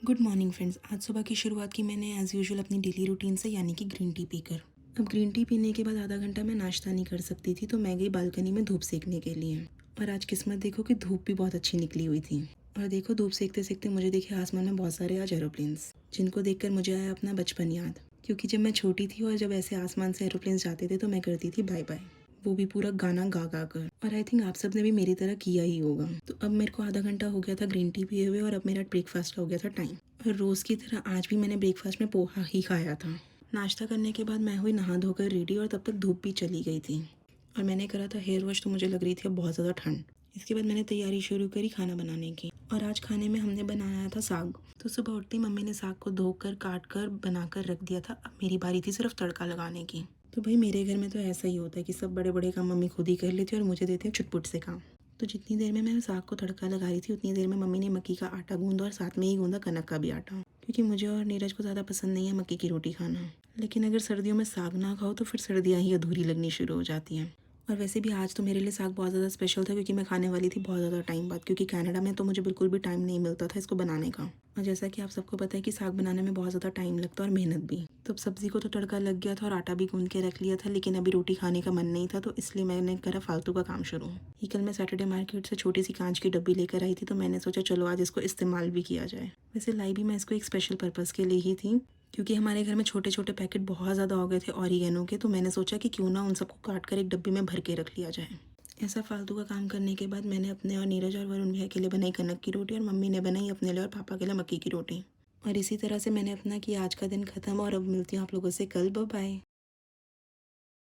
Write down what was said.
Good morning friends. आज सुबह की शुरुआत की मैंने एज़ यूजुअल अपनी डेली रूटीन से, यानी कि ग्रीन टी पीकर। अब ग्रीन टी पीने के बाद आधा घंटा मैं नाश्ता नहीं कर सकती थी, तो मैं गई बालकनी में धूप सेकने के लिए। और आज किस्मत देखो कि धूप भी बहुत अच्छी निकली हुई थी। और देखो, धूप सेकते सेकते मुझे देखे आसमान में बहुत सारे आज एरोप्लेन्स, जिनको देखकर मुझे आया अपना बचपन याद। क्योंकि जब मैं छोटी थी और जब ऐसे आसमान से एरोप्लेन्स जाते थे तो मैं करती थी बाय बाय, वो भी पूरा गाना गा गा कर। और आई थिंक आप सब ने भी मेरी तरह किया ही होगा। तो अब मेरे को आधा घंटा हो गया था ग्रीन टी पिए हुए, और अब मेरा ब्रेकफास्ट का हो गया था टाइम। और रोज़ की तरह आज भी मैंने ब्रेकफास्ट में पोहा ही खाया था। नाश्ता करने के बाद मैं हुई नहा धोकर रेडी, और तब तक धूप भी चली गई थी। और मैंने करा था हेयर वॉश, तो मुझे लग रही थी अब बहुत ज़्यादा ठंड। इसके बाद मैंने तैयारी शुरू करी खाना बनाने की। और आज खाने में हमने बनाया था साग। तो सुबह उठते ही मम्मी ने साग को धोकर काट कर बनाकर रख दिया था। अब मेरी बारी थी सिर्फ तड़का लगाने की। तो भाई, मेरे घर में तो ऐसा ही होता है कि सब बड़े बड़े काम मम्मी खुद ही कर लेती है और मुझे देते हैं चुटपुट से काम। तो जितनी देर में मैं साग को तड़का लगा रही थी, उतनी देर में मम्मी ने मक्की का आटा गूंदा, और साथ में ही गूंदा कनक का भी आटा। क्योंकि मुझे और नीरज को ज़्यादा पसंद नहीं है मक्की की रोटी खाना। लेकिन अगर सर्दियों में साग ना खाओ तो फिर सर्दियाँ ही अधूरी लगनी शुरू हो जाती हैं। और वैसे भी आज तो मेरे लिए साग बहुत ज़्यादा स्पेशल था, क्योंकि मैं खाने वाली थी बहुत ज़्यादा टाइम बाद। क्योंकि कनाडा में तो मुझे बिल्कुल भी टाइम नहीं मिलता था इसको बनाने का। और जैसा कि आप सबको पता है कि साग बनाने में बहुत ज़्यादा टाइम लगता है और मेहनत भी। तो अब सब्ज़ी को तो तड़का लग गया था और आटा भी गूंद के रख लिया था, लेकिन अभी रोटी खाने का मन नहीं था, तो इसलिए मैंने करा फालतू का काम शुरू। ये कल मैं सैटरडे मार्केट से छोटी सी कांच की डब्बी लेकर आई थी, तो मैंने सोचा चलो आज इसको इस्तेमाल भी किया जाए। वैसे लाई भी मैं इसको एक स्पेशल पर्पज़ के लिए ही थी, क्योंकि हमारे घर में छोटे छोटे पैकेट बहुत ज़्यादा हो गए थे ऑरिगेनो के। तो मैंने सोचा कि क्यों ना उन सबको काट कर एक डब्बी में भर के रख लिया जाए। ऐसा फालतू का काम करने के बाद मैंने अपने और नीरज और वरुण भैया के लिए बनाई कनक की रोटी, और मम्मी ने बनाई अपने लिए और पापा के लिए मक्की की रोटी। और इसी तरह से मैंने अपना किया आज का दिन ख़त्म, और अब मिलती हूँ आप लोगों से कल। Bye bye.